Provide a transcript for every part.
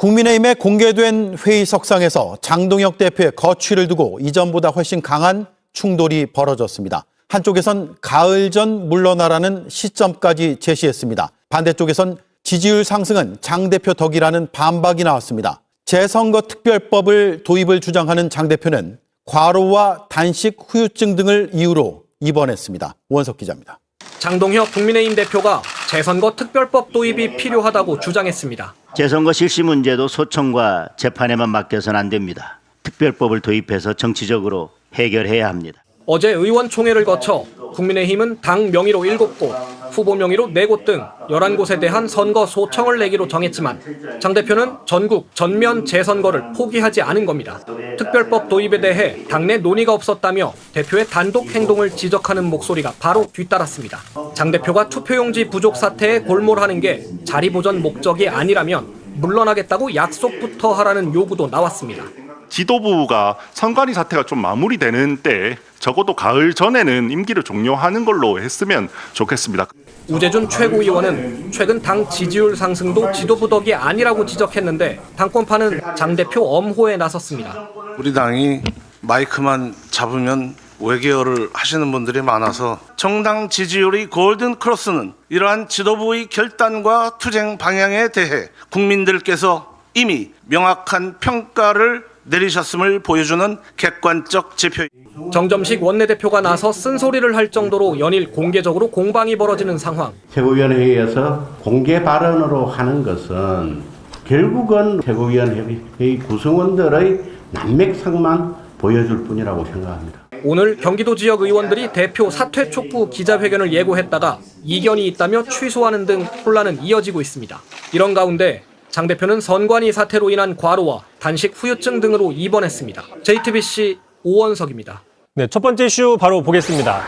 국민의힘의 공개된 회의석상에서 장동혁 대표의 거취를 두고 이전보다 훨씬 강한 충돌이 벌어졌습니다. 한쪽에선 가을 전 물러나라는 시점까지 제시했습니다. 반대쪽에선 지지율 상승은 장 대표 덕이라는 반박이 나왔습니다. 재선거 특별법을 도입을 주장하는 장 대표는 과로와 단식 후유증 등을 이유로 입원했습니다. 우원석 기자입니다. 장동혁 국민의힘 대표가 재선거 특별법 도입이 필요하다고 주장했습니다. 재선거 실시 문제도 소청과 재판에만 맡겨서는 안 됩니다. 특별법을 도입해서 정치적으로 해결해야 합니다. 어제 의원총회를 거쳐 국민의힘은 당 명의로 7곳, 후보 명의로 4곳 등 11곳에 대한 선거 소청을 내기로 정했지만 장 대표는 전국 전면 재선거를 포기하지 않은 겁니다. 특별법 도입에 대해 당내 논의가 없었다며 대표의 단독 행동을 지적하는 목소리가 바로 뒤따랐습니다. 장 대표가 투표용지 부족 사태에 골몰하는 게 자리 보전 목적이 아니라면 물러나겠다고 약속부터 하라는 요구도 나왔습니다. 지도부가 선관위 사태가 좀 마무리되는 때 적어도 가을 전에는 임기를 종료하는 걸로 했으면 좋겠습니다. 우재준 최고위원은 최근 당 지지율 상승도 지도부 덕이 아니라고 지적했는데 당권파는 장 대표 엄호에 나섰습니다. 우리 당이 마이크만 잡으면 외계어를 하시는 분들이 많아서 정당 지지율의 골든 크로스는 이러한 지도부의 결단과 투쟁 방향에 대해 국민들께서 이미 명확한 평가를 내리셨음을 보여주는 객관적 지표. 정점식 원내대표가 나서 쓴소리를 할 정도로 연일 공개적으로 공방이 벌어지는 상황. 최고위원회에서 공개 발언으로 하는 것은 결국은 최고위원회 구성원들의 난맥상만 보여줄 뿐이라고 생각합니다. 오늘 경기도 지역 의원들이 대표 사퇴 촉구 기자회견을 예고했다가 이견이 있다며 취소하는 등 혼란은 이어지고 있습니다. 이런 가운데 장 대표는 선관위 사태로 인한 과로와 단식 후유증 등으로 입원했습니다. JTBC 오원석입니다. 네, 첫 번째 이슈 바로 보겠습니다.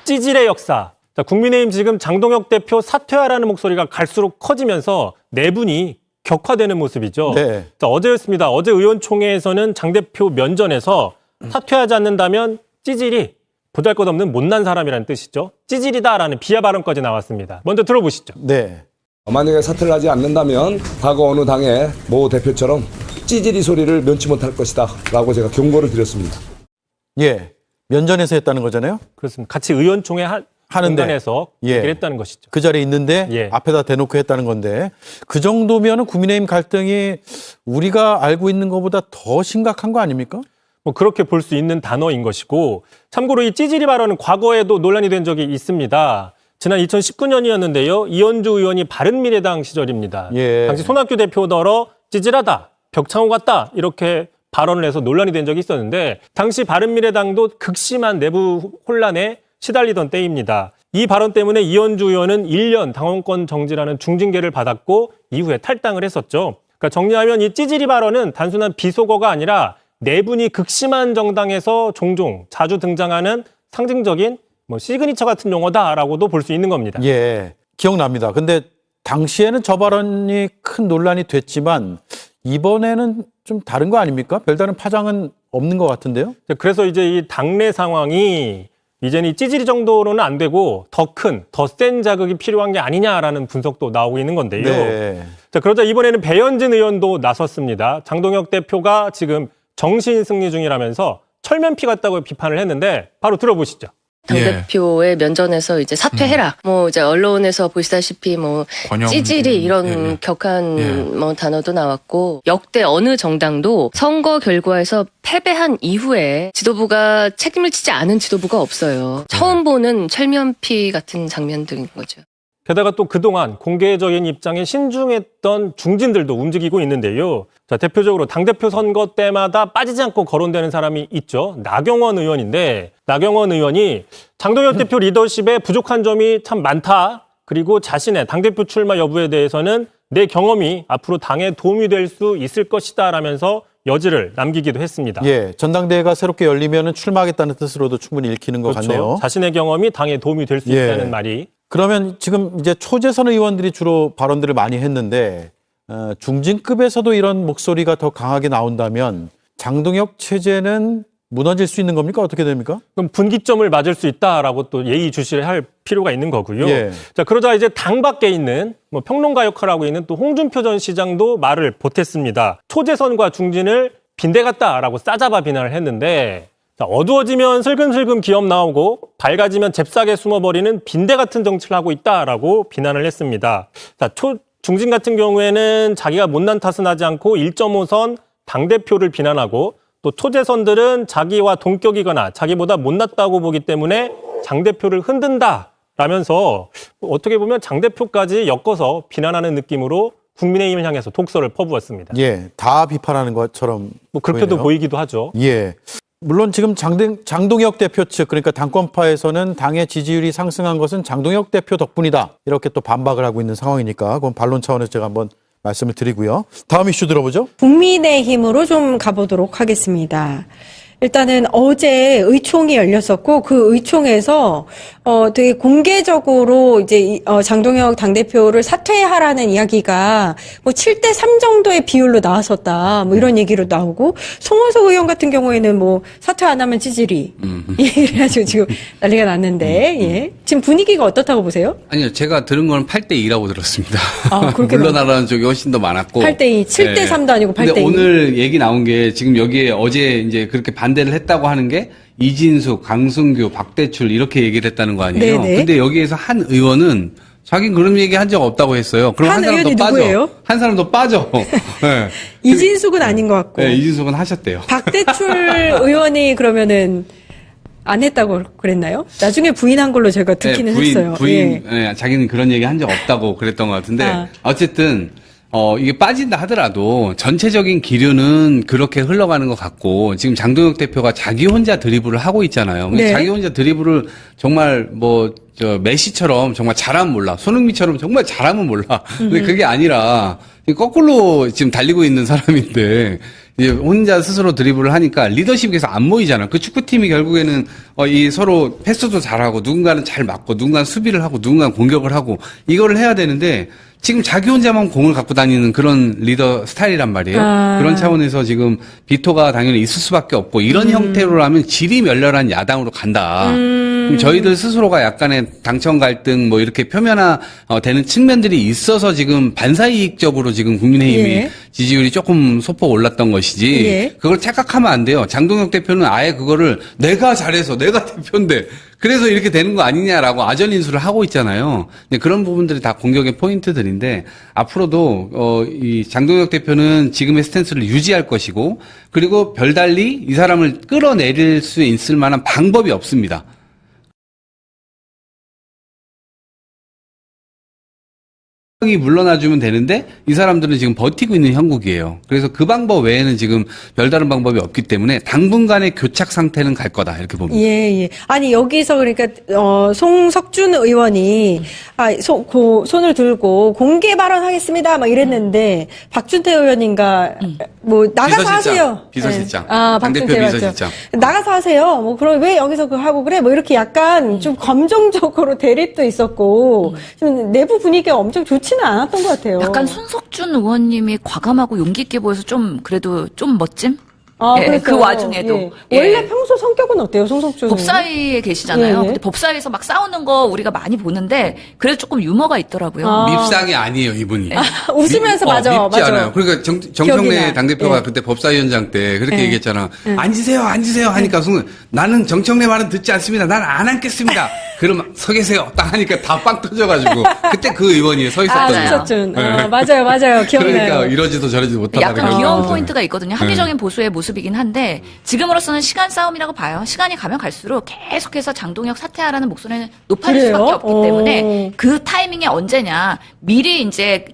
찌질의 역사. 자, 국민의힘 지금 장동혁 대표 사퇴하라는 목소리가 갈수록 커지면서 내분이 격화되는 모습이죠. 네. 자, 어제였습니다. 어제 의원총회에서는 장 대표 면전에서 사퇴하지 않는다면 찌질이 보잘것없는 못난 사람이라는 뜻이죠. 찌질이다라는 비하 발언까지 나왔습니다. 먼저 들어보시죠. 네. 만약에 사퇴를 하지 않는다면 과거 어느 당의 모 대표처럼 찌질이 소리를 면치 못할 것이다 라고 제가 경고를 드렸습니다. 예, 면전에서 했다는 거잖아요? 그렇습니다. 같이 의원총회 하는데 공간에서 얘기를 했다는 것이죠. 그 자리에 있는데 예. 앞에다 대놓고 했다는 건데 그 정도면 국민의힘 갈등이 우리가 알고 있는 것보다 더 심각한 거 아닙니까? 뭐 그렇게 볼 수 있는 단어인 것이고, 참고로 이 찌질이 발언은 과거에도 논란이 된 적이 있습니다. 지난 2019년이었는데요. 이현주 의원이 바른미래당 시절입니다. 예. 당시 손학규 대표더러 찌질하다, 벽창호 같다 이렇게 발언을 해서 논란이 된 적이 있었는데 당시 바른미래당도 극심한 내부 혼란에 시달리던 때입니다. 이 발언 때문에 이현주 의원은 1년 당원권 정지라는 중징계를 받았고 이후에 탈당을 했었죠. 그러니까 정리하면 이 찌질이 발언은 단순한 비속어가 아니라 내분이 극심한 정당에서 종종 자주 등장하는 상징적인 시그니처 같은 용어다라고도 볼 수 있는 겁니다. 예, 기억납니다. 근데 당시에는 저 발언이 큰 논란이 됐지만 이번에는 좀 다른 거 아닙니까? 별다른 파장은 없는 것 같은데요? 그래서 이제 이 당내 상황이 이제는 이 찌질이 정도로는 안 되고 더 큰, 더 센 자극이 필요한 게 아니냐라는 분석도 나오고 있는 건데요. 네. 자, 그러자 이번에는 배현진 의원도 나섰습니다. 장동혁 대표가 지금 정신 승리 중이라면서 철면피 같다고 비판을 했는데 바로 들어보시죠. 당대표의 면전에서 이제 사퇴해라. 이제 언론에서 보시다시피 찌질이 이런 격한 단어도 나왔고, 역대 어느 정당도 선거 결과에서 패배한 이후에 지도부가 책임을 지지 않은 지도부가 없어요. 처음 보는 철면피 같은 장면들인 거죠. 게다가 또 그동안 공개적인 입장에 신중했던 중진들도 움직이고 있는데요. 자, 대표적으로 당대표 선거 때마다 빠지지 않고 거론되는 사람이 있죠. 나경원 의원인데, 나경원 의원이 장동혁 대표 리더십에 부족한 점이 참 많다. 그리고 자신의 당대표 출마 여부에 대해서는 내 경험이 앞으로 당에 도움이 될 수 있을 것이다 라면서 여지를 남기기도 했습니다. 예, 전당대회가 새롭게 열리면 출마하겠다는 뜻으로도 충분히 읽히는 것 그렇죠. 같네요. 자신의 경험이 당에 도움이 될 수 있다는 말이. 그러면 지금 이제 초재선 의원들이 주로 발언들을 많이 했는데 중진급에서도 이런 목소리가 더 강하게 나온다면 장동혁 체제는 무너질 수 있는 겁니까? 어떻게 됩니까? 그럼 분기점을 맞을 수 있다라고 또 예의주시를 할 필요가 있는 거고요. 예. 자, 그러자 이제 당 밖에 있는 뭐 평론가 역할을 하고 있는 또 홍준표 전 시장도 말을 보탰습니다. 초재선과 중진을 빈대 같다라고 싸잡아 비난을 했는데, 자, 어두워지면 슬금슬금 기업 나오고 밝아지면 잽싸게 숨어버리는 빈대 같은 정치를 하고 있다라고 비난을 했습니다. 자, 중진 같은 경우에는 자기가 못난 탓은 하지 않고 1.5선 당대표를 비난하고, 또 초재선들은 자기와 동격이거나 자기보다 못났다고 보기 때문에 장대표를 흔든다라면서 어떻게 보면 장대표까지 엮어서 비난하는 느낌으로 국민의힘을 향해서 독서를 퍼부었습니다. 예, 다 비판하는 것처럼 뭐 그렇게도 보이네요. 보이기도 하죠. 예. 물론 지금 장동혁 대표 측, 그러니까 당권파에서는 당의 지지율이 상승한 것은 장동혁 대표 덕분이다, 이렇게 또 반박을 하고 있는 상황이니까 그건 반론 차원에서 제가 한번 말씀을 드리고요. 다음 이슈 들어보죠. 국민의힘으로 좀 가보도록 하겠습니다. 일단은 어제 의총이 열렸었고, 그 의총에서 되게 공개적으로 이제 장동혁 당대표를 사퇴하라는 이야기가 뭐 7대3 정도의 비율로 나왔었다, 뭐 이런 얘기로 나오고, 송원석 의원 같은 경우에는 뭐 사퇴 안 하면 찌질이 이래가지고 지금 난리가 났는데, 예. 지금 분위기가 어떻다고 보세요? 아니요, 제가 들은 건 8대2라고 들었습니다. 아, 그렇게 물러나라는 쪽이 훨씬 더 많았고. 8대2, 7대3도 아니고 8대2. 근데 오늘 얘기 나온 게 지금 여기에 어제 이제 그렇게 반대를 했다고 하는 게 이진숙, 강승규, 박대출 이렇게 얘기를 했다는 거 아니에요? 네네. 근데 여기에서 한 의원은 자기는 그런 얘기 한 적 없다고 했어요. 그럼 한 사람 더 빠져. 누구예요? 한 사람 더 빠져. 네. 이진숙은 아닌 것 같고. 네, 이진숙은 하셨대요. 박대출 의원이 그러면은 안 했다고 그랬나요? 나중에 부인한 걸로 제가 듣기는 했어요. 부인, 예. 자기는 그런 얘기 한 적 없다고 그랬던 것 같은데, 어쨌든, 이게 빠진다 하더라도 전체적인 기류는 그렇게 흘러가는 것 같고, 지금 장동혁 대표가 자기 혼자 드리블을 하고 있잖아요. 네. 자기 혼자 드리블을 정말 메시처럼 정말 잘하면 몰라. 손흥민처럼 정말 잘하면 몰라. 근데 그게 아니라 거꾸로 지금 달리고 있는 사람인데, 이제 혼자 스스로 드리블을 하니까 리더십에서 안 모이잖아. 그 축구팀이 결국에는 이 서로 패스도 잘하고, 누군가는 잘 맞고, 누군가는 수비를 하고, 누군가는 공격을 하고, 이거를 해야 되는데, 지금 자기 혼자만 공을 갖고 다니는 그런 리더 스타일이란 말이에요. 그런 차원에서 지금 비토가 당연히 있을 수밖에 없고, 이런 형태로 하면 질이 멸렬한 야당으로 간다. 그럼 저희들 스스로가 약간의 당청 갈등 뭐 이렇게 표면화 되는 측면들이 있어서 지금 반사이익적으로 지금 국민의힘이 지지율이 조금 소폭 올랐던 것이지, 그걸 착각하면 안 돼요. 장동혁 대표는 아예 그거를 내가 잘해서 내가 대표인데 그래서 이렇게 되는 거 아니냐라고 아전인수를 하고 있잖아요. 근데 그런 부분들이 다 공격의 포인트들인데, 앞으로도 이 장동혁 대표는 지금의 스탠스를 유지할 것이고, 그리고 별달리 이 사람을 끌어내릴 수 있을 만한 방법이 없습니다. 이 물러나주면 되는데 이 사람들은 지금 버티고 있는 형국이에요. 그래서 그 방법 외에는 지금 별다른 방법이 없기 때문에 당분간의 교착 상태는 갈 거다, 이렇게 봅니다. 예. 아니, 여기서 그러니까 송석준 의원이 손을 들고 공개 발언하겠습니다 막 이랬는데, 박준태 의원인가 뭐 나가서 비서실장, 하세요. 비서실장. 네. 당대표 비서실장. 나가서 하세요. 뭐 그럼 왜 여기서 그거 하고 그래? 뭐 이렇게 약간 좀 감정적으로 대립도 있었고, 좀 내부 분위기가 엄청 좋지는 않았던 것 같아요. 약간 손석준 의원님이 과감하고 용기 있게 보여서 좀 그래도 좀 멋짐? 그 와중에도. 원래 평소 성격은 어때요, 송석준? 법사위에 계시잖아요. 근데 법사위에서 막 싸우는 거 우리가 많이 보는데 그래도 조금 유머가 있더라고요. 밉상이 아니에요, 이분이. 웃으면서 맞아. 밉지 않아요. 그러니까 정청래 당대표가 그때 법사위원장 때 그렇게 얘기했잖아. 앉으세요 하니까 순간 나는 정청래 말은 듣지 않습니다. 난 안 앉겠습니다. 그럼 서 계세요. 딱 하니까 다 빵 터져가지고 그때 그 의원이 서 있었던 거예요. 송석준. 맞아요. 기억나요. 그러니까 이러지도 저러지도 못하다. 약간 귀여운 포인트가 있거든요. 합리적인 보수의 모습이긴 한데, 지금으로서는 시간 싸움이라고 봐요. 시간이 가면 갈수록 계속해서 장동혁 사퇴하라는 목소리는 높아질 수밖에 없기 때문에, 그 타이밍이 언제냐, 미리 이제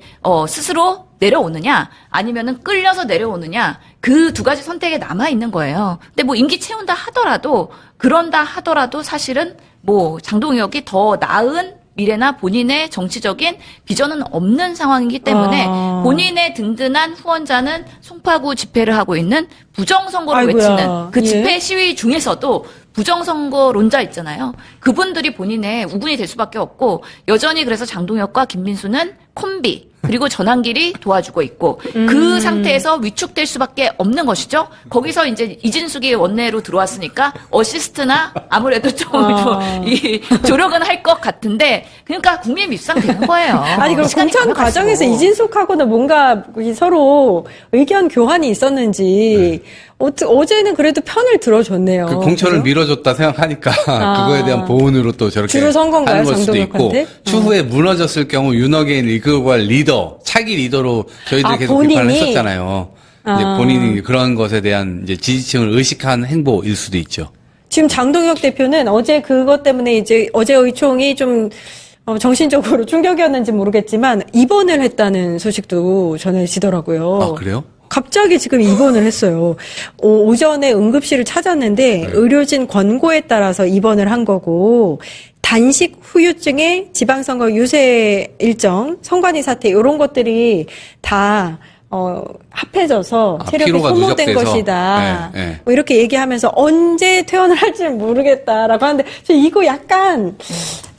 스스로 내려오느냐, 아니면은 끌려서 내려오느냐, 그 두 가지 선택에 남아 있는 거예요. 근데 뭐 임기 채운다 하더라도, 그런다 하더라도 사실은 뭐 장동혁이 더 나은 미래나 본인의 정치적인 비전은 없는 상황이기 때문에 본인의 든든한 후원자는 송파구 집회를 하고 있는 부정선거를 외치는 그 집회 시위 중에서도 부정선거론자 있잖아요. 그분들이 본인의 우군이 될 수밖에 없고, 여전히 그래서 장동혁과 김민수는 콤비, 그리고 전환길이 도와주고 있고 그 상태에서 위축될 수밖에 없는 것이죠. 거기서 이제 이진숙이 원내로 들어왔으니까 어시스트나 아무래도 좀 이 조력은 할 것 같은데 그러니까 국민 밉상 되는 거예요. 아니 그럼 공천 과정에서 이진숙하고는 뭔가 서로 의견 교환이 있었는지 어제는 그래도 편을 들어줬네요. 그 공천을 그죠? 밀어줬다 생각하니까 그거에 대한 보온으로 또 저렇게 주로 선 건가요, 하는 걸 수도 있고 장동혁한테? 추후에 무너졌을 경우 윤석열 이끌고 갈 리더 차기 리더로 저희들이 계속 본인이? 비판을 했었잖아요. 이제 본인이 그런 것에 대한 이제 지지층을 의식한 행보일 수도 있죠. 지금 장동혁 대표는 어제 그것 때문에 이제 어제 의총이 좀 정신적으로 충격이었는지 모르겠지만 입원을 했다는 소식도 전해지더라고요. 아, 그래요? 갑자기 지금 입원을 했어요. 오전에 응급실을 찾았는데 의료진 권고에 따라서 입원을 한 거고 단식 후유증에 지방선거 유세 일정, 선관위 사태 이런 것들이 다 합해져서 체력이 피로가 소모된 누적돼서. 것이다. 네, 네. 뭐 이렇게 얘기하면서 언제 퇴원을 할지는 모르겠다라고 하는데 저 이거 약간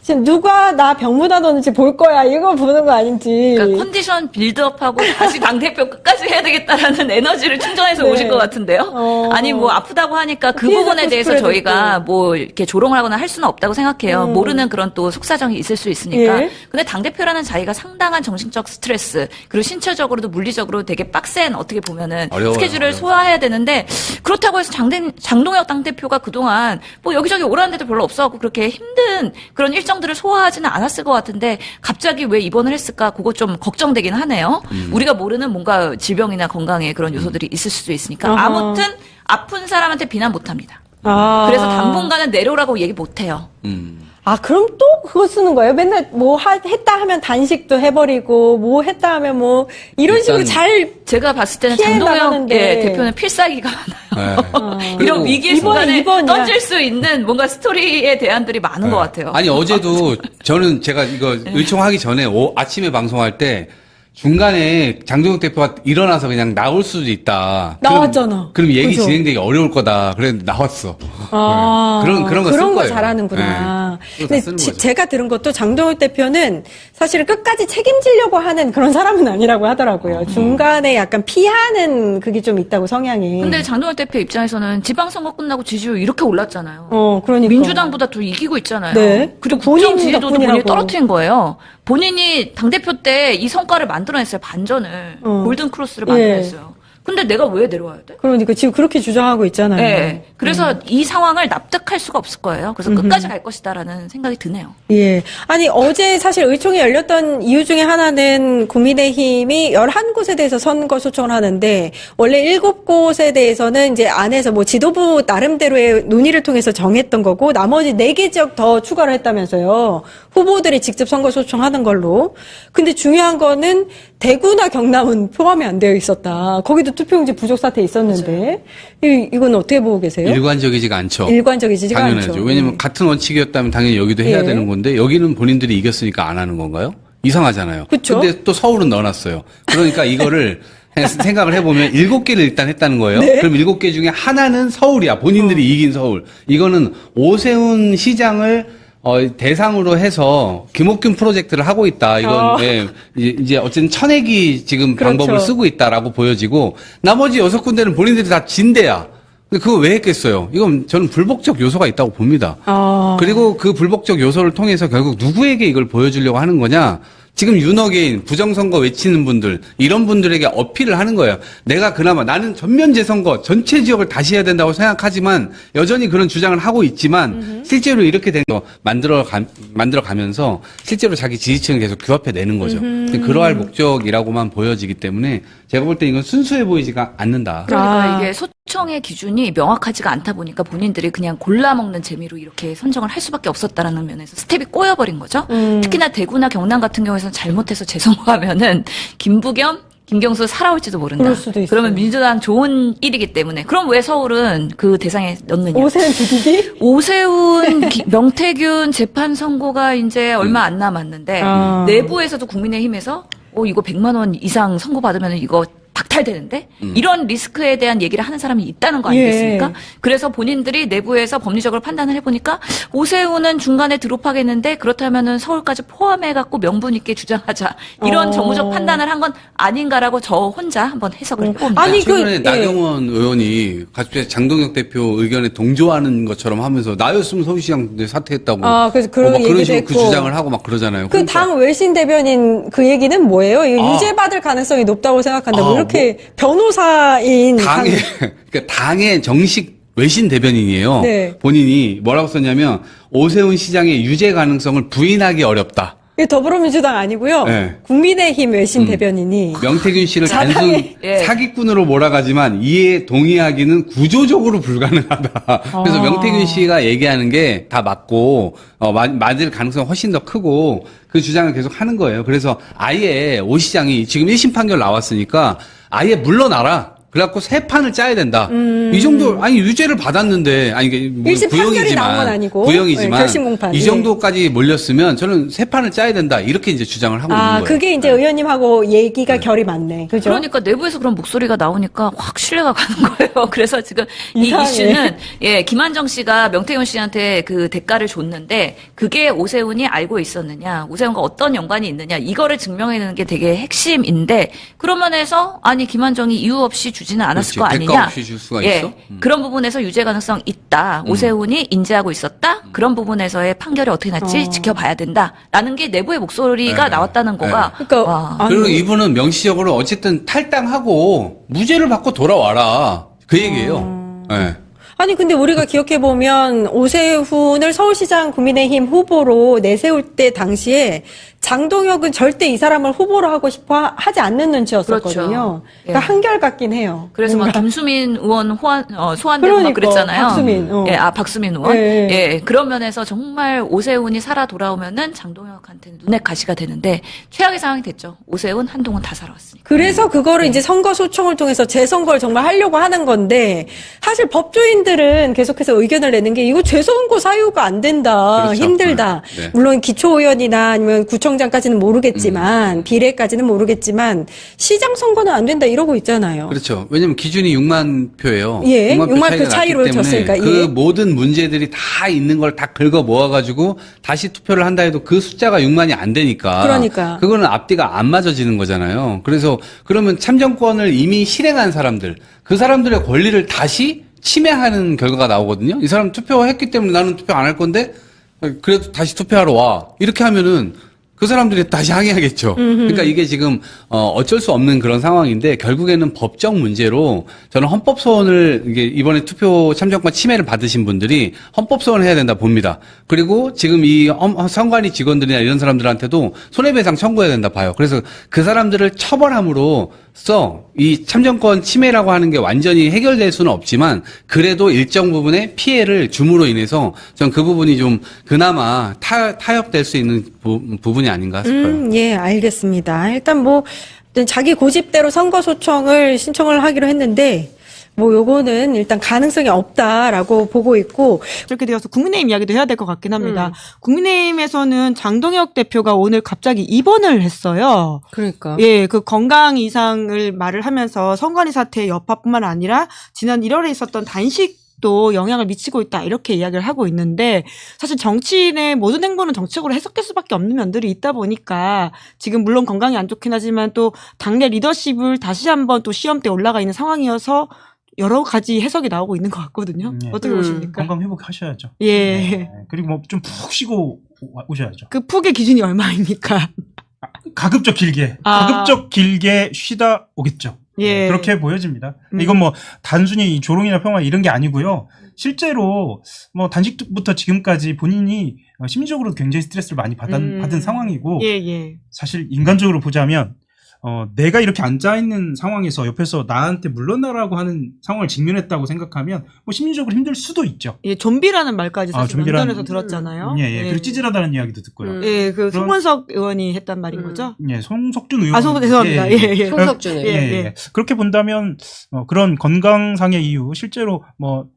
지금 누가 나 병무다 넣는지 볼 거야 이거 보는 거 아닌지. 그러니까 컨디션 빌드업하고 다시 당대표 끝까지 해야 되겠다라는 에너지를 충전해서 네. 오신 것 같은데요. 아니 뭐 아프다고 하니까 그 피해자 부분에 대해서 코스프레도 저희가 뭐 이렇게 조롱을 하거나 할 수는 없다고 생각해요. 모르는 그런 또 속사정이 있을 수 있으니까. 예. 근데 당대표라는 자기가 상당한 정신적 스트레스 그리고 신체적으로도 물리적으로 되게 빡센 어떻게 보면은 어려워요, 스케줄을 어려워요. 소화해야 되는데 그렇다고 해서 장동혁 당대표가 그동안 뭐 여기저기 오라는 데도 별로 없어갖고 그렇게 힘든 그런 일정들을 소화하지는 않았을 것 같은데 갑자기 왜 입원을 했을까 그거 좀 걱정되긴 하네요. 우리가 모르는 뭔가 질병이나 건강에 그런 요소들이 있을 수도 있으니까 아하. 아무튼 아픈 사람한테 비난 못합니다. 아. 그래서 당분간은 내려오라고 얘기 못해요. 아, 그럼 또 그거 쓰는 거예요? 맨날 뭐 했다 하면 단식도 해버리고, 뭐 했다 하면 뭐, 이런 식으로 잘, 제가 봤을 때는 피해 장동혁 나가는데. 대표는 필살기가 많아요. 네. 이런 위기의 이번에 순간에 던질 수 있는 뭔가 스토리의 대안들이 많은 것 같아요. 아니 어제도 저는 제가 이거 의총하기 전에 아침에 방송할 때 중간에 장동혁 대표가 일어나서 그냥 나올 수도 있다. 나왔잖아. 그럼 얘기 그죠? 진행되기 어려울 거다. 그래서 나왔어. 아, 네. 그런 거 쓸 거 거예요. 잘하는구나. 네. 그거 다 근데 쓰는 거죠. 제가 들은 것도 장동혁 대표는 사실은 끝까지 책임지려고 하는 그런 사람은 아니라고 하더라고요. 중간에 약간 피하는 그게 좀 있다고 성향이. 근데 장동혁 대표 입장에서는 지방선거 끝나고 지지율 이렇게 올랐잖아요. 그러니까. 민주당보다 더 이기고 있잖아요. 네. 그리고 본인 국정 지지도도 본인이 덕분이라고. 떨어뜨린 거예요. 본인이 당대표 때 이 성과를 만들어냈어요. 반전을. 골든 크로스를 만들어냈어요. 근데 내가 왜 내려와야 돼? 그러니까 지금 그렇게 주장하고 있잖아요. 네. 그래서 이 상황을 납득할 수가 없을 거예요. 그래서 끝까지 갈 것이다라는 생각이 드네요. 예. 아니, 어제 사실 의총이 열렸던 이유 중에 하나는 국민의힘이 11곳에 대해서 선거 소청을 하는데, 원래 7곳에 대해서는 이제 안에서 뭐 지도부 나름대로의 논의를 통해서 정했던 거고, 나머지 4개 지역 더 추가를 했다면서요. 후보들이 직접 선거 소청하는 걸로. 근데 중요한 거는 대구나 경남은 포함이 안 되어 있었다. 거기도 투표용지 부족 사태 있었는데, 이건 어떻게 보고 계세요? 일관적이지가 않죠. 일관적이지가 당연하죠. 않죠. 왜냐면 같은 원칙이었다면 당연히 여기도 해야 예. 되는 건데 여기는 본인들이 이겼으니까 안 하는 건가요? 이상하잖아요. 그쵸? 근데 또 서울은 넣어놨어요. 그러니까 이거를 그냥 생각을 해보면 7개를 일단 했다는 거예요. 네. 그럼 7개 중에 하나는 서울이야. 본인들이 이긴 서울. 이거는 오세훈 시장을 대상으로 해서 김옥균 프로젝트를 하고 있다. 이건 예, 이제 어쨌든 천액이 지금 그렇죠. 방법을 쓰고 있다라고 보여지고 나머지 6군데는 본인들이 다 진대야. 근데 그거 왜 했겠어요? 이건 저는 불복적 요소가 있다고 봅니다. 그리고 그 불복적 요소를 통해서 결국 누구에게 이걸 보여주려고 하는 거냐? 지금 윤어게인 부정선거 외치는 분들 이런 분들에게 어필을 하는 거예요. 내가 그나마 나는 전면 재선거 전체 지역을 다시 해야 된다고 생각하지만 여전히 그런 주장을 하고 있지만 실제로 이렇게 된 거 만들어 가면서 실제로 자기 지지층을 계속 규합해 내는 거죠. 그러할 목적이라고만 보여지기 때문에 제가 볼 때 이건 순수해 보이지가 않는다. 그러니까 이게 소청의 기준이 명확하지가 않다 보니까 본인들이 그냥 골라먹는 재미로 이렇게 선정을 할 수밖에 없었다라는 면에서 스텝이 꼬여버린 거죠. 특히나 대구나 경남 같은 경우에는 잘못해서 재선거하면은 김부겸, 김경수 살아올지도 모른다. 그럴 수도 있어요. 그러면 민주당 좋은 일이기 때문에. 그럼 왜 서울은 그 대상에 넣느냐? 오세훈 죽이기? 오세훈, 명태균 재판 선고가 이제 얼마 안 남았는데 내부에서도 국민의힘에서 이거 100만 원 이상 선고 받으면 이거 박탈되는데 이런 리스크에 대한 얘기를 하는 사람이 있다는 거 아니겠습니까? 예. 그래서 본인들이 내부에서 법리적으로 판단을 해보니까 오세훈은 중간에 드롭하겠는데 그렇다면은 서울까지 포함해갖고 명분 있게 주장하자 이런 정무적 판단을 한 건 아닌가라고 저 혼자 한번 해석을 해봅니다. 아니, 최근에 나경원 의원이 갑자기 장동혁 대표 의견에 동조하는 것처럼 하면서 나였으면 서울시장 사퇴했다고 그래서 그런 막 그런 얘기도 식으로 했고. 그 주장을 하고 막 그러잖아요. 그 당 외신 대변인 그 얘기는 뭐예요? 이거 유죄받을 가능성이 높다고 생각한다. 뭐 이렇게 변호사인 그러니까 당의 정식 외신 대변인이에요. 네. 본인이 뭐라고 썼냐면 오세훈 시장의 유죄 가능성을 부인하기 어렵다. 이게 더불어민주당 아니고요. 네. 국민의힘 외신 대변인이 명태균 씨를 단순 예. 사기꾼으로 몰아가지만 이에 동의하기는 구조적으로 불가능하다. 그래서 명태균 씨가 얘기하는 게 다 맞고 맞을 가능성이 훨씬 더 크고 그 주장을 계속 하는 거예요. 그래서 아예 오 시장이 지금 1심 판결 나왔으니까 아예 물러나라. 그래갖고 새 판을 짜야 된다. 이 정도 아니 유죄를 받았는데 아니 이게 뭐 1심 판결이 나온 건 아니고 구형이지만 결심 공판. 이 정도까지 몰렸으면 저는 새 판을 짜야 된다 이렇게 이제 주장을 하고 있는 거예요. 그게 이제 의원님하고 얘기가 결이 맞네. 그죠? 그러니까 내부에서 그런 목소리가 나오니까 확 신뢰가 가는 거예요. 그래서 지금 이 이상해. 이슈는 김한정 씨가 명태균 씨한테 그 대가를 줬는데 그게 오세훈이 알고 있었느냐, 오세훈과 어떤 연관이 있느냐 이거를 증명해내는 게 되게 핵심인데 그런 면에서 아니 김한정이 이유 없이 주지는 않았을 그렇지. 거 대가 아니냐. 없이 줄 수가 있어? 그런 부분에서 유죄 가능성 있다. 오세훈이 인지하고 있었다. 그런 부분에서의 판결이 어떻게 날지 지켜봐야 된다라는 게 내부의 목소리가 나왔다는 거가. 그러니까 그리고 이분은 명시적으로 어쨌든 탈당하고 무죄를 받고 돌아와라 그 얘기예요. 네. 아니 근데 우리가 기억해 보면 오세훈을 서울시장 국민의힘 후보로 내세울 때 당시에 장동혁은 절대 이 사람을 후보로 하고 싶어 하지 않는 눈치였었거든요. 그렇죠. 그러니까 한결같긴 해요. 그래서 막 뭔가. 김수민 의원 소환되고 막 그러니까, 그랬잖아요. 박수민, 박수민 의원. 예. 그런 면에서 정말 오세훈이 살아 돌아오면은 장동혁한테는 눈에 가시가 되는데 최악의 상황이 됐죠. 오세훈, 한동훈 다 살아왔으니까. 그래서 그거를 이제 선거 소청을 통해서 재선거를 정말 하려고 하는 건데 사실 법조인들은 계속해서 의견을 내는 게 이거 재선거 사유가 안 된다. 그렇죠. 힘들다. 네. 물론 기초의원이나 아니면 구청장까지는 모르겠지만 비례까지는 모르겠지만 시장 선거는 안 된다 이러고 있잖아요. 그렇죠. 왜냐면 기준이 6만 표예요. 예, 6만 표 차이로 났기 때문에 졌으니까, 그 예. 모든 문제들이 다 있는 걸 다 긁어 모아가지고 다시 투표를 한다 해도 그 숫자가 6만이 안 되니까. 그러니까. 그거는 앞뒤가 안 맞아지는 거잖아요. 그래서 그러면 참정권을 이미 실행한 사람들, 그 사람들의 권리를 다시 침해하는 결과가 나오거든요. 이 사람 투표했기 때문에 나는 투표 안 할 건데 그래도 다시 투표하러 와. 이렇게 하면은 그 사람들이 다시 항의하겠죠. 그러니까 이게 지금 어쩔 수 없는 그런 상황인데 결국에는 법적 문제로 저는 헌법 소원을 이게 이번에 투표 참정권 침해를 받으신 분들이 헌법 소원을 해야 된다 봅니다. 그리고 지금 이 선관위 직원들이나 이런 사람들한테도 손해배상 청구해야 된다 봐요. 그래서 그 사람들을 처벌함으로써 이 참정권 침해라고 하는 게 완전히 해결될 수는 없지만 그래도 일정 부분의 피해를 줌으로 인해서 전 그 부분이 좀 그나마 타협될 수 있는 부분이 아닌가 싶어요. 예, 알겠습니다. 일단 뭐 자기 고집대로 선거 소청을 신청을 하기로 했는데 뭐 요거는 일단 가능성이 없다라고 보고 있고 이렇게 되어서 국민의힘 이야기도 해야 될 것 같긴 합니다. 국민의힘에서는 장동혁 대표가 오늘 갑자기 입원을 했어요. 그러니까 그 건강 이상을 말을 하면서 선관위 사태의 여파뿐만 아니라 지난 1월에 있었던 단식도 영향을 미치고 있다 이렇게 이야기를 하고 있는데 사실 정치인의 모든 행보는 정책으로 해석될 수밖에 없는 면들이 있다 보니까 지금 물론 건강이 안 좋긴 하지만 또 당내 리더십을 다시 한번 또 시험대에 올라가 있는 상황이어서 여러 가지 해석이 나오고 있는 것 같거든요. 어떻게 보십니까? 건강 회복하셔야죠. 예. 그리고 뭐 좀 푹 쉬고 오셔야죠. 그 푹의 기준이 얼마입니까? 가급적 길게 쉬다 오겠죠. 예. 그렇게 보여집니다. 이건 뭐 단순히 조롱이나 평화 이런 게 아니고요. 실제로 뭐 단식부터 지금까지 본인이 심리적으로 굉장히 스트레스를 많이 받은 상황이고 사실 인간적으로 보자면 내가 이렇게 앉아있는 상황에서 옆에서 나한테 물러나라고 하는 상황을 직면했다고 생각하면 뭐 심리적으로 힘들 수도 있죠. 예, 좀비라는 말까지 사실 면전에서 들었잖아요. 그리고 찌질하다는 이야기도 듣고요. 그 송원석 의원이 했단 말인 거죠? 예, 송석준 의원. 죄송합니다. 송석준 그렇게 본다면 그런 건강상의 이유 실제로 뭐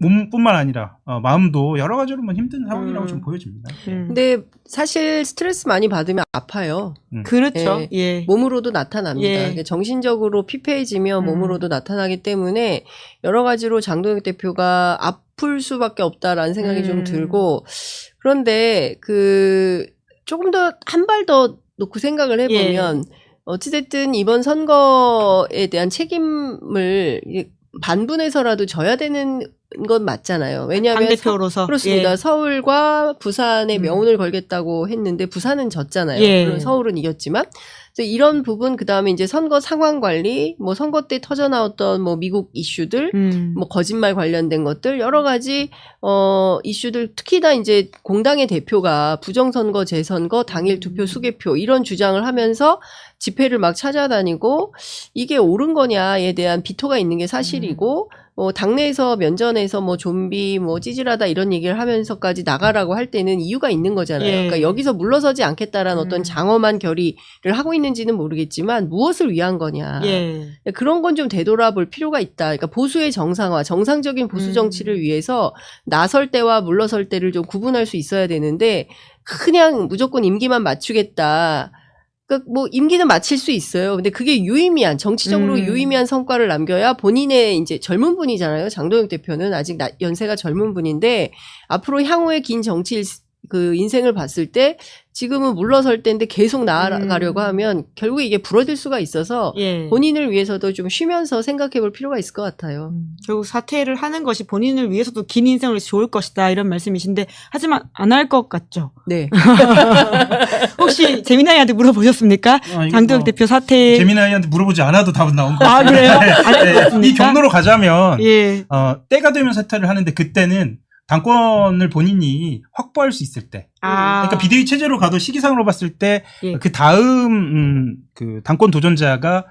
몸뿐만 아니라 마음도 여러 가지로 뭐 힘든 상황이라고 좀 보여집니다. 근데 사실 스트레스 많이 받으면 아파요. 그렇죠. 예. 몸으로도 나타납니다. 예. 정신적으로 피폐해지면 몸으로도 나타나기 때문에 여러 가지로 장동혁 대표가 아플 수밖에 없다라는 생각이 좀 들고, 그런데 조금 더 한 발 더 놓고 생각을 해보면 어찌됐든 이번 선거에 대한 책임을 반분해서라도 져야 되는 건 맞잖아요. 왜냐하면 당대표로서. 그렇습니다. 예. 서울과 부산에 명운을 걸겠다고 했는데 부산은 졌잖아요. 예. 물론 서울은 이겼지만 이런 부분, 그다음에 이제 선거 상황 관리, 뭐 선거 때 터져 나왔던 뭐 미국 이슈들, 뭐 거짓말 관련된 것들, 여러 가지 이슈들, 특히나 이제 공당의 대표가 부정선거, 재선거, 당일 투표, 수개표 이런 주장을 하면서 집회를 막 찾아다니고 이게 옳은 거냐에 대한 비토가 있는 게 사실이고, 당내에서 면전에서 뭐 좀비, 뭐 찌질하다 이런 얘기를 하면서까지 나가라고 할 때는 이유가 있는 거잖아요. 예. 그러니까 여기서 물러서지 않겠다라는 어떤 장엄한 결의를 하고 있는지는 모르겠지만 무엇을 위한 거냐. 예. 그런 건 좀 되돌아볼 필요가 있다. 그러니까 보수의 정상화, 정상적인 보수 정치를 위해서 나설 때와 물러설 때를 좀 구분할 수 있어야 되는데 그냥 무조건 임기만 맞추겠다. 그러니까 뭐 임기는 마칠 수 있어요. 근데 그게 유의미한, 정치적으로 유의미한 성과를 남겨야 본인의 이제 젊은 분이잖아요. 장동혁 대표는 아직 연세가 젊은 분인데 앞으로 향후의 긴 정치 인생을 봤을 때 지금은 물러설 때인데 계속 나아가려고 하면 결국에 이게 부러질 수가 있어서 본인을 위해서도 좀 쉬면서 생각해 볼 필요가 있을 것 같아요. 결국 사퇴를 하는 것이 본인을 위해서도 긴 인생을 위해서 좋을 것이다 이런 말씀이신데 하지만 안 할 것 같죠? 네. 혹시 재미나이한테 물어보셨습니까? 장동혁 대표 사퇴. 재미나이한테 물어보지 않아도 답은 나온 것 아, 같아요. 그래요? 안 했습니까? 이 경로로 가자면 때가 되면 사퇴를 하는데 그때는 당권을 본인이 확보할 수 있을 때, 그러니까 비대위 체제로 가도 시기상으로 봤을 때 그 다음 그 당권 도전자가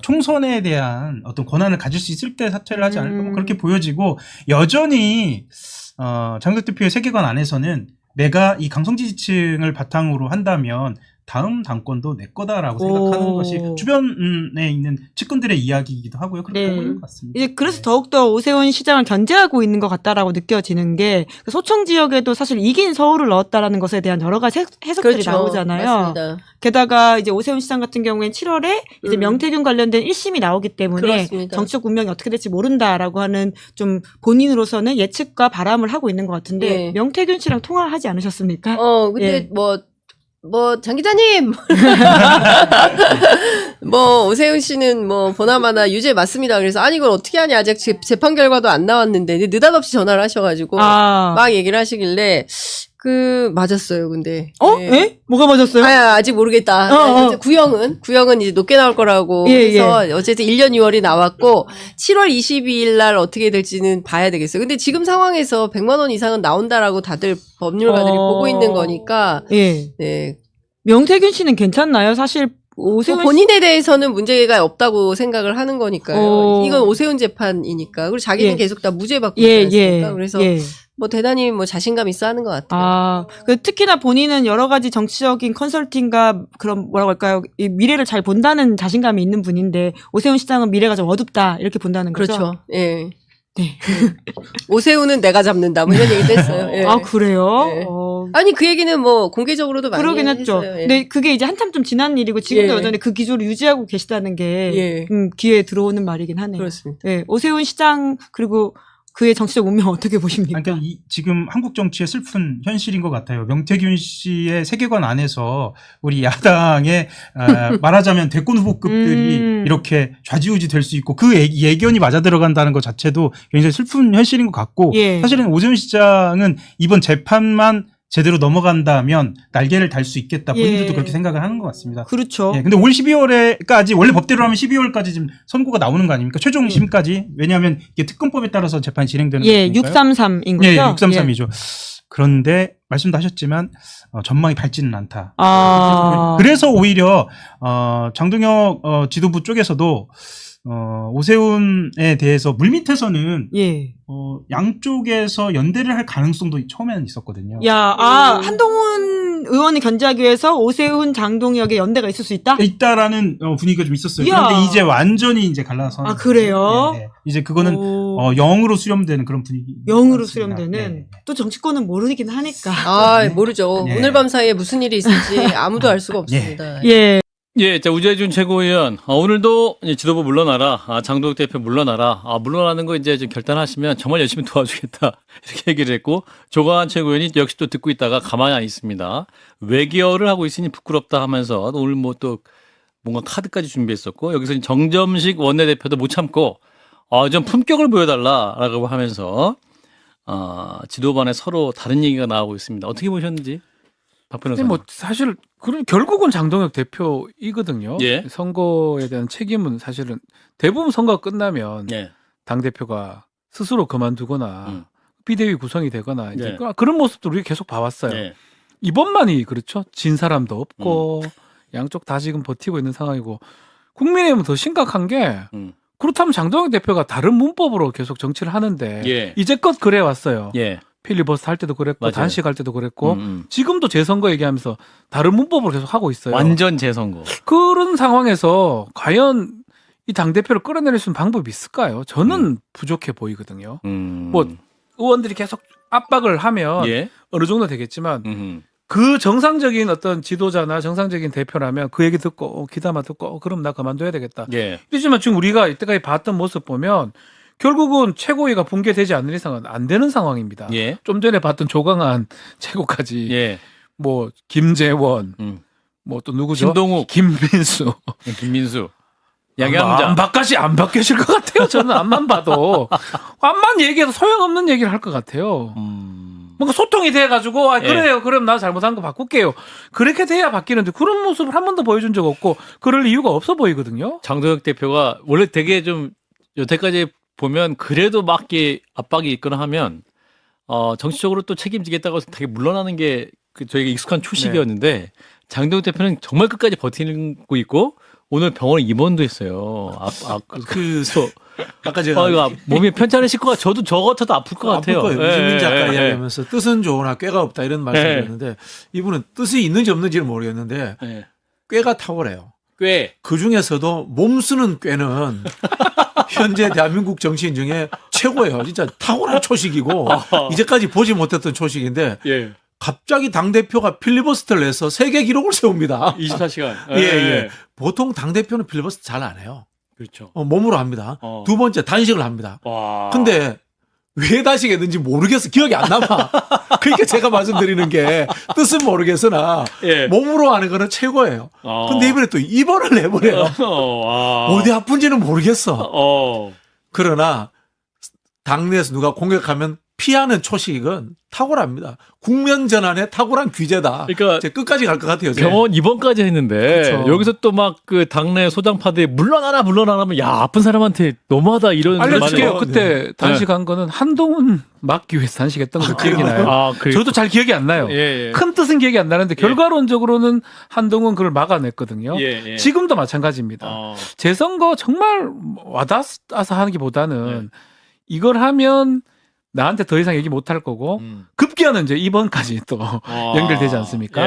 총선에 대한 어떤 권한을 가질 수 있을 때 사퇴를 하지 않을까 뭐 그렇게 보여지고, 여전히 장동혁 대표의 세계관 안에서는 내가 이 강성 지지층을 바탕으로 한다면 다음 당권도 내 거다라고 생각하는 것이 주변에 있는 측근들의 이야기이기도 하고요. 그렇게 보고 있는 것 같습니다. 이제 그래서 더욱더 오세훈 시장을 견제하고 있는 것 같다라고 느껴지는 게 소청 지역에도 사실 이긴 서울을 넣었다라는 것에 대한 여러 가지 해석들이 그렇죠. 나오잖아요. 맞습니다. 게다가 이제 오세훈 시장 같은 경우에는 7월에 이제 명태균 관련된 1심이 나오기 때문에 그렇습니다. 정치적 운명이 어떻게 될지 모른다라고 하는 좀 본인으로서는 예측과 바람을 하고 있는 것 같은데 명태균 씨랑 통화하지 않으셨습니까? 근데 장 기자님! 오세훈 씨는 보나마나 유죄 맞습니다. 그래서, 아니, 이걸 어떻게 하냐. 아직 재판 결과도 안 나왔는데, 느닷없이 전화를 하셔가지고, 막 얘기를 하시길래, 맞았어요, 근데. 예? 뭐가 맞았어요? 아직 모르겠다. 구형은 이제 높게 나올 거라고 해서, 어쨌든 1년 6월이 나왔고, 7월 22일 날 어떻게 될지는 봐야 되겠어요. 근데 지금 상황에서 100만 원 이상은 나온다라고 다들 법률가들이 보고 있는 거니까. 네. 명태균 씨는 괜찮나요? 사실, 오세훈 본인에 대해서는 문제가 없다고 생각을 하는 거니까요. 이건 오세훈 재판이니까. 그리고 자기는 계속 다 무죄 받고 있지 않습니까? 그래서 대단히 자신감 있어 하는 것 같아요. 특히나 본인은 여러 가지 정치적인 컨설팅과 그런 뭐라고 할까요? 이 미래를 잘 본다는 자신감이 있는 분인데 오세훈 시장은 미래가 좀 어둡다 이렇게 본다는 거죠. 그렇죠. 예. 네. 오세훈은 내가 잡는다. 이런 얘기도 했어요. 예. 아, 그래요? 네. 아니, 그 얘기는 공개적으로도 많이 그러긴 했죠. 했어요. 예. 근데 그게 이제 한참 좀 지난 일이고 지금도 여전히 그 기조를 유지하고 계시다는 게 귀에 들어오는 말이긴 하네요. 그렇습니다. 네. 오세훈 시장 그리고 그의 정치적 운명 어떻게 보십니까? 그러니까 지금 한국 정치의 슬픈 현실인 것 같아요. 명태균 씨의 세계관 안에서 우리 야당의 말하자면 대권 후보급들이 이렇게 좌지우지 될 수 있고 그 예견이 맞아 들어간다는 것 자체도 굉장히 슬픈 현실인 것 같고 사실은 오세훈 시장은 이번 재판만 제대로 넘어간다면 날개를 달 수 있겠다. 본인들도 그렇게 생각을 하는 것 같습니다. 그렇죠. 근데 올 12월에까지 원래 법대로 하면 12월까지 지금 선고가 나오는 거 아닙니까? 최종 심까지. 왜냐하면 이게 특검법에 따라서 재판이 진행되는 거니까요. 633인 거죠? 633이죠. 그런데 말씀도 하셨지만 전망이 밝지는 않다. 그래서 오히려 장동혁 지도부 쪽에서도 오세훈에 대해서 물밑에서는 양쪽에서 연대를 할 가능성도 처음에는 있었거든요. 한동훈 의원을 견제하기 위해서 오세훈, 장동혁의 연대가 있을 수 있다? 있다라는 분위기가 좀 있었어요. 이야. 그런데 이제 완전히 이제 갈라서. 아, 그래요? 네, 네. 이제 그거는 0으로 수렴되는 그런 분위기. 0으로 수렴되는. 또 정치권은 모르긴 하니까. 아, 모르죠. 네. 오늘 밤 사이에 무슨 일이 있을지 아무도 알 수가 없습니다. 예. 예, 자, 우재준 최고위원, 오늘도 이제 지도부 물러나라, 장동혁 대표 물러나라, 물러나는 거 이제 좀 결단하시면 정말 열심히 도와주겠다, 이렇게 얘기를 했고, 조광한 최고위원이 역시 또 듣고 있다가 가만히 안 있습니다. 외교를 하고 있으니 부끄럽다 하면서 오늘 뭐 또 뭔가 카드까지 준비했었고, 여기서 정점식 원내대표도 못 참고, 좀 품격을 보여달라라고 하면서, 지도반에 서로 다른 얘기가 나오고 있습니다. 어떻게 보셨는지? 박 변호사님. 뭐 사실 결국은 장동혁 대표이거든요. 예. 선거에 대한 책임은 사실은 대부분 선거가 끝나면 예. 당 대표가 스스로 그만두거나 비대위 구성이 되거나 이제 예. 그런 모습도 우리 계속 봐왔어요. 예. 이번만이 그렇죠. 진 사람도 없고 양쪽 다 지금 버티고 있는 상황이고 국민의힘은 더 심각한 게 그렇다면 장동혁 대표가 다른 문법으로 계속 정치를 하는데 예. 이제껏 그래 왔어요. 예. 필리버스터 할 때도 그랬고 맞아요. 단식할 때도 그랬고 지금도 재선거 얘기하면서 다른 문법으로 계속 하고 있어요. 완전 재선거. 그런 상황에서 과연 이 당대표를 끌어내릴 수 있는 방법이 있을까요? 저는 부족해 보이거든요. 뭐 의원들이 계속 압박을 하면 예. 어느 정도 되겠지만 그 정상적인 어떤 지도자나 정상적인 대표라면 그 얘기 듣고 귀담아 듣고 그럼 나 그만둬야 되겠다. 예. 하지만 지금 우리가 이때까지 봤던 모습 보면 결국은 최고위가 붕괴되지 않는 이상은 안 되는 상황입니다. 예. 좀 전에 봤던 조광한 최고까지 예. 뭐 김재원 뭐 또 누구죠? 김동욱, 김민수, 양양자. 안 바뀌실 것 같아요. 저는 앞만 봐도 앞만 얘기해도 소용없는 얘기를 할 것 같아요. 뭔가 소통이 돼가지고 그래요. 그럼 나 잘못한 거 바꿀게요. 그렇게 돼야 바뀌는데 그런 모습을 한 번도 보여준 적 없고 그럴 이유가 없어 보이거든요. 장동혁 대표가 원래 되게 좀 여태까지 보면 그래도 막 이렇게 압박이 있거나 하면 정치적으로 또 책임지겠다고 되게 물러나는 게 저희가 익숙한 초식이었는데 장동혁 대표는 정말 끝까지 버티고 있고 오늘 병원에 입원도 했어요. 그래서 아까 제가 이거 몸이 편찮으실 것 같아요. 저 같아도 아플 것 같아요. 아플 거예요. 유시민 작가 이야기하면서 뜻은 좋으나 꾀가 없다 이런 말씀이었는데 이분은 뜻이 있는지 없는지는 모르겠는데 꾀가 탁월해요. 꽤. 그 중에서도 몸 쓰는 꾀는 현재 대한민국 정치인 중에 최고예요. 진짜 탁월한 초식이고 이제까지 보지 못했던 초식인데 예. 갑자기 당대표가 필리버스터를 해서 세계 기록을 세웁니다. 24시간. 예. 보통 당대표는 필리버스터 잘 안 해요. 그렇죠. 몸으로 합니다. 두 번째 단식을 합니다. 와. 근데 왜 단식했는지 모르겠어. 기억이 안 남아. 그러니까 제가 말씀드리는 게 뜻은 모르겠으나 몸으로 하는 거는 최고예요. 근데 이번에 또 입원을 해버려요. 어디 아픈지는 모르겠어. 그러나 당내에서 누가 공격하면 피하는 초식은 탁월합니다. 국면 전환의 탁월한 귀재다. 그러니까 제가 끝까지 갈 것 같아요. 병원 입원까지 했는데 그렇죠. 여기서 또 막 그 당내 소장파들이 물러나라 하면 야 아픈 사람한테 너무하다 이런 알려줄게요. 그때 단식한 거는 한동훈 막기 위해서 단식했던 거 기억이 나요. 저도 잘 기억이 안 나요. 큰 뜻은 기억이 안 나는데 결과론적으로는 한동훈 그걸 막아냈거든요. 지금도 마찬가지입니다. 재선거 정말 와닿아서 하는 게보다는 이걸 하면 나한테 더 이상 얘기 못할 거고 급기야는 이제 이번까지 또 연결되지 않습니까?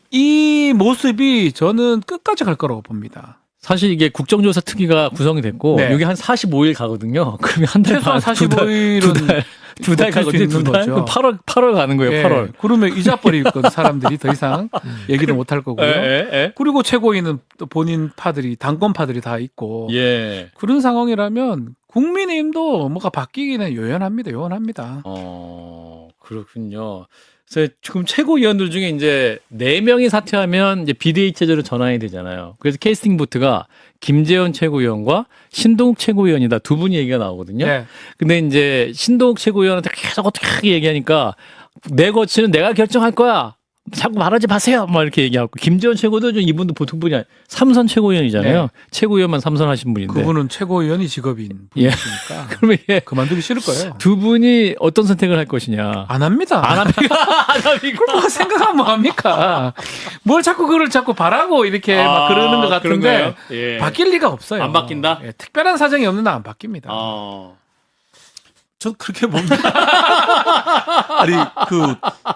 이 모습이 저는 끝까지 갈 거라고 봅니다. 사실 이게 국정조사 특위가 구성이 됐고 이게 한 45일 가거든요. 그러면 한 달 반, 45일은 두 달 가거든요. 두 달? 8월 가는 거예요. 8월. 그러면 잊어버릴 건 사람들이 더 이상 얘기를 못할 거고요. 그리고 최고위는 또 본인 파들이 당권파들이 다 있고 그런 상황이라면 국민의힘도 뭐가 바뀌기는 요원합니다. 그렇군요. 그래서 지금 최고위원들 중에 이제 4명이 사퇴하면 이제 비대위 체제로 전환이 되잖아요. 그래서 캐스팅 보트가 김재원 최고위원과 신동욱 최고위원이다. 두 분이 얘기가 나오거든요. 근데 이제 신동욱 최고위원한테 계속 어떻게 얘기하니까 내 거치는 내가 결정할 거야. 자꾸 말하지 마세요. 막 이렇게 얘기하고 김재원 최고도 이분도 보통 분이 아니에요. 삼선 최고위원이잖아요. 최고위원만 삼선하신 분인데. 그분은 최고위원이 직업인 분이니까. 그러면 그만두기 싫을 거예요. 두 분이 어떤 선택을 할 것이냐. 안 합니다. 그걸 뭐 생각하면 뭐 합니까? 뭘 자꾸 그걸 자꾸 바라고 이렇게 막 그러는 것 같은데 바뀔 리가 없어요. 안 바뀐다? 특별한 사정이 없는 한 안 바뀝니다. 전 그렇게 봅니다. 아니,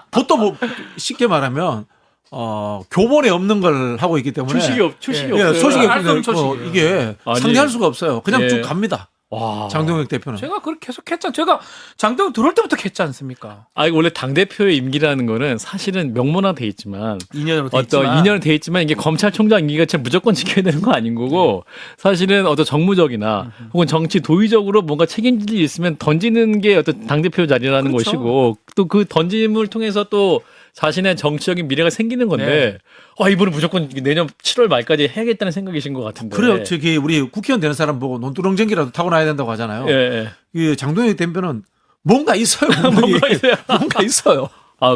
보통 쉽게 말하면, 교본에 없는 걸 하고 있기 때문에 출식이 없어요. 소식이 알던 없는데 이게 아니. 상대할 수가 없어요. 그냥 예. 쭉 갑니다. 와. 장동혁 대표는. 제가 그렇게 계속 했잖아요. 제가 장동혁 들어올 때부터 했지 않습니까? 원래 당대표의 임기라는 거는 사실은 명문화 돼 있지만 2년으로 돼 어떤 있지만 2년으로 돼 있지만 이게 검찰총장 임기가 참 무조건 지켜야 되는 거 아닌 거고 사실은 어떤 정무적이나 혹은 정치 도의적으로 뭔가 책임질 일이 있으면 던지는 게 어떤 당대표 자리라는 그렇죠. 것이고 또 그 던짐을 통해서 또 자신의 정치적인 미래가 생기는 건데 이분은 무조건 내년 7월 말까지 해야겠다는 생각이신 것 같은데. 그래요. 저기 우리 국회의원 되는 사람 보고 논두렁전기라도 타고 나야 된다고 하잖아요. 예. 이 장동혁 대표는 뭔가 있어요. 뭔가 있어요.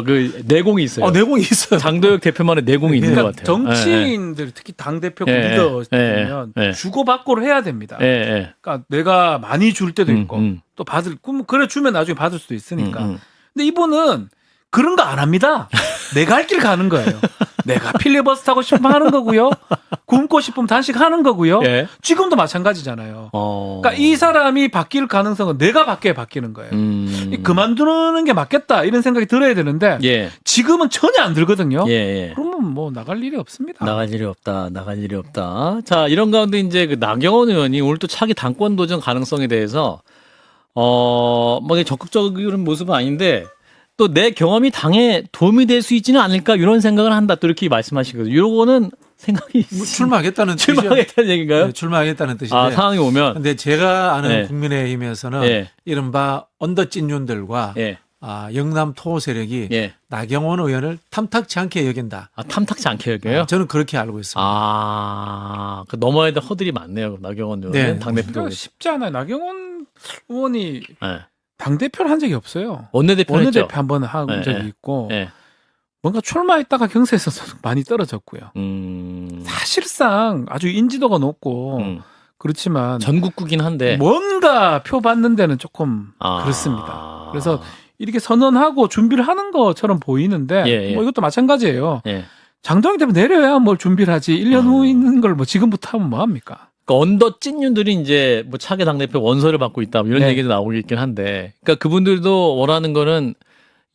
그 내공이 있어요. 내공이 있어요. 장동혁 대표만의 내공이 있는 것 같아요. 정치인들 특히 당 대표가 리더면 주고받고를 해야 됩니다. 그러니까 내가 많이 줄 때도 있고 또 받을 그래 주면 나중에 받을 수도 있으니까. 근데 이분은 그런 거 안 합니다. 내가 할 길 가는 거예요. 내가 필리버스터 하고 싶으면 하는 거고요. 굶고 싶으면 단식하는 거고요. 지금도 마찬가지잖아요. 그러니까 이 사람이 바뀔 가능성은 내가 바뀌는 거예요. 그만두는 게 맞겠다 이런 생각이 들어야 되는데 지금은 전혀 안 들거든요. 그러면 뭐 나갈 일이 없습니다. 나갈 일이 없다. 자, 이런 가운데 이제 그 나경원 의원이 오늘 또 차기 당권 도전 가능성에 대해서 뭐 적극적인 모습은 아닌데 또 내 경험이 당에 도움이 될 수 있지는 않을까 이런 생각을 한다 또 이렇게 말씀하시거든요. 이거는 생각이 출마하겠다는 얘기인가요? 네, 출마하겠다는 뜻인데 상황이 오면. 근데 제가 아는 국민의힘에서는 이른바 언더찐윤들과 영남 토호 세력이 나경원 의원을 탐탁치 않게 여긴다. 탐탁치 않게 여겨요? 저는 그렇게 알고 있습니다. 그 넘어야 될 허들이 많네요. 나경원 의원 당대표. 쉽지 않아요. 나경원 의원이 당대표를 한 적이 없어요. 원내대표 한번 한 적이 있고 뭔가 출마했다가 경선에서 많이 떨어졌고요. 사실상 아주 인지도가 높고 그렇지만 전국구긴 한데 뭔가 표 받는 데는 조금 그렇습니다. 그래서 이렇게 선언하고 준비를 하는 것처럼 보이는데 뭐 이것도 마찬가지예요. 장동혁 대표 내려야 뭘 준비를 하지 1년 후 있는 걸 뭐 지금부터 하면 뭐 합니까? 그러니까 언더 찐윤들이 이제 뭐 차기 당대표 원서를 받고 있다 이런 얘기도 나오고 있긴 한데, 그러니까 그분들도 원하는 거는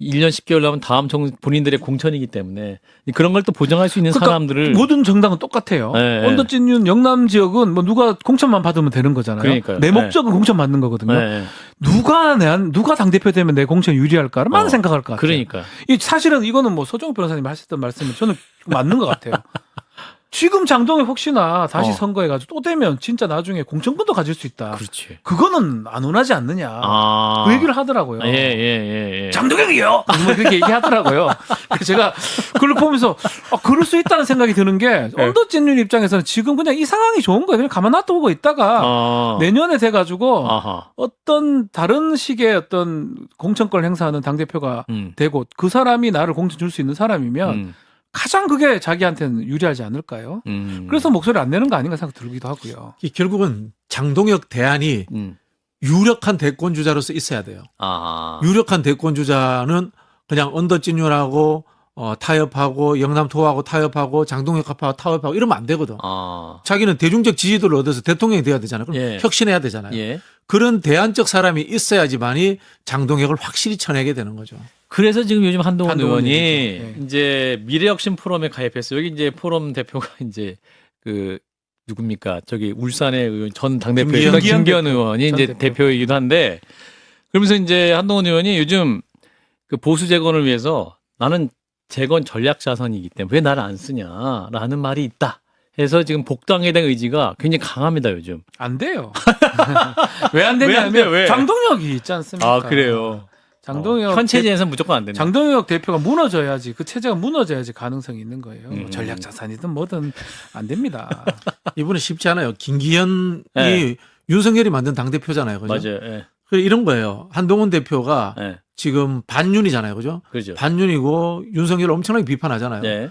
1년 10개월 남은 다음 본인들의 공천이기 때문에 그런 걸 또 보장할 수 있는 사람들을 모든 정당은 똑같아요. 언더 찐윤 영남 지역은 뭐 누가 공천만 받으면 되는 거잖아요. 그러니까요. 내 목적은 공천 받는 거거든요. 누가 당대표 되면 내 공천 유리할까? 많은 생각할 것 같아요. 그러니까. 사실은 이거는 뭐 서정욱 변호사님 하셨던 말씀이 저는 맞는 것 같아요. 지금 장동혁 혹시나 다시 선거해가지고 또 되면 진짜 나중에 공천권도 가질 수 있다. 그렇지. 그거는 안 원하지 않느냐. 그 얘기를 하더라고요. 장동혁이요. 뭐 그렇게 얘기하더라고요. 그래서 제가 그걸 보면서 그럴 수 있다는 생각이 드는 게 언더찐윤 입장에서는 지금 그냥 이 상황이 좋은 거예요. 그냥 가만 놔두고 있다가 내년에 돼가지고 어떤 다른 식의 어떤 공천권을 행사하는 당대표가 되고 그 사람이 나를 공천 줄 수 있는 사람이면 가장 그게 자기한테는 유리하지 않을까요? 그래서 목소리를 안 내는 거 아닌가 생각 들기도 하고요. 결국은 장동혁 대안이 유력한 대권 주자로서 있어야 돼요. 유력한 대권 주자는 그냥 언더찐윤하고 타협하고 영남 토하고 타협하고 장동혁하고 타협하고 이러면 안 되거든. 자기는 대중적 지지도를 얻어서 대통령이 돼야 되잖아요. 그럼 혁신해야 되잖아요. 그런 대안적 사람이 있어야지만이 장동혁을 확실히 쳐내게 되는 거죠. 그래서 지금 요즘 한동훈 의원이 이제 미래혁신 포럼에 가입했어요. 여기 이제 포럼 대표가 이제 누굽니까? 저기 울산의 의원 전 당대표 김기현 의원이 이제 대표이기도 한데, 그러면서 이제 한동훈 의원이 요즘 그 보수 재건을 위해서 나는 재건 전략 자산이기 때문에 왜 나를 안 쓰냐라는 말이 있다. 해서 지금 복당에 대한 의지가 굉장히 강합니다, 요즘. 안 돼요. 왜 안 되냐면 장동혁이 있지 않습니까? 그래요. 장동혁 현 체제에서는 무조건 안 된다. 장동혁 대표가 무너져야지, 그 체제가 무너져야지 가능성이 있는 거예요. 전략 자산이든 뭐든 안 됩니다. 이분은 쉽지 않아요. 김기현이 윤석열이 만든 당대표잖아요. 그죠? 맞아요. 이런 거예요. 한동훈 대표가 지금 반윤이잖아요. 그죠? 그렇죠. 반윤이고 윤석열을 엄청나게 비판하잖아요.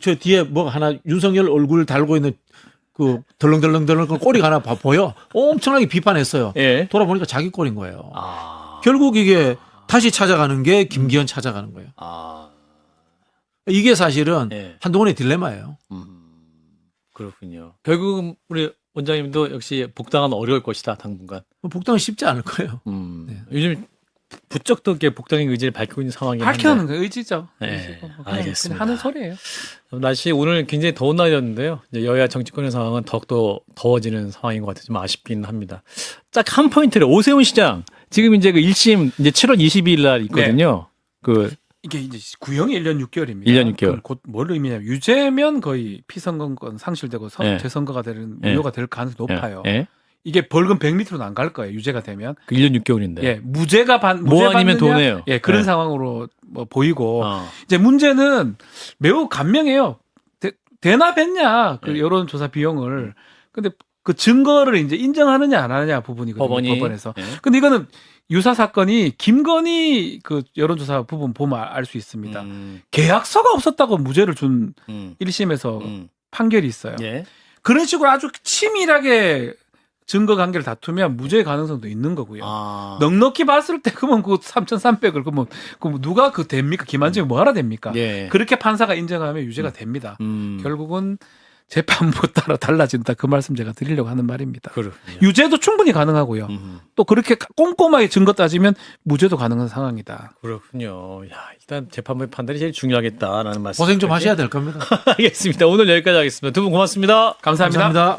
저 뒤에 뭐 하나 윤석열 얼굴 달고 있는 그 덜렁덜렁 꼬리가 하나 보여? 엄청나게 비판했어요. 돌아보니까 자기 꼴인 거예요. 결국 이게 다시 찾아가는 게 김기현 찾아가는 거예요. 이게 사실은 한동훈의 딜레마예요. 그렇군요. 결국은 우리 원장님도 역시 복당은 어려울 것이다, 당분간. 복당은 쉽지 않을 거예요. 요즘 부쩍 더 이렇게 복당의 의지를 밝히고 있는 상황이긴 한데. 밝혀는 그 의지죠. 네, 그냥 알겠습니다. 하는 소리예요. 날씨 오늘 굉장히 더운 날이었는데요. 이제 여야 정치권의 상황은 더욱더 더워지는 상황인 것 같아서 좀 아쉽긴 합니다. 딱 한 포인트를 오세훈 시장 지금 이제 그 1심 이제 7월 22일 날 있거든요. 그 이게 이제 구형이 1년 6개월입니다. 1년 6개월. 곧 뭘 의미냐면 유죄면 거의 피선거권 상실되고 예. 재선거가 되는 무효가 될 가능성이 높아요. 예. 이게 벌금 100리터로는 안 갈 거예요. 유죄가 되면. 그 1년 6개월인데. 예, 무죄가 뭐 아니면 받느냐? 돈이에요. 예, 그런 예. 상황으로 뭐 보이고 이제 문제는 매우 간명해요. 되나 뱉냐 그 여론조사 비용을. 근데 그 증거를 이제 인정하느냐 안 하느냐 부분이거든요. 법원에서. 예. 근데 이거는 유사 사건이 김건희 그 여론조사 부분 보면 알 수 있습니다. 계약서가 없었다고 무죄를 준 1심에서 판결이 있어요. 예. 그런 식으로 아주 치밀하게 증거 관계를 다투면 무죄의 가능성도 있는 거고요. 넉넉히 봤을 때 그러면 그 3,300을 그러면 누가 그 됩니까? 김한정이 뭐 하라 됩니까? 예. 그렇게 판사가 인정하면 유죄가 됩니다. 결국은 재판부 따라 달라진다. 그 말씀 제가 드리려고 하는 말입니다. 그렇군요. 유죄도 충분히 가능하고요. 또 그렇게 꼼꼼하게 증거 따지면 무죄도 가능한 상황이다. 그렇군요. 야, 일단 재판부의 판단이 제일 중요하겠다라는 말씀. 고생 좀 하셔야 될 겁니다. 알겠습니다. 오늘 여기까지 하겠습니다. 두 분 고맙습니다. 감사합니다.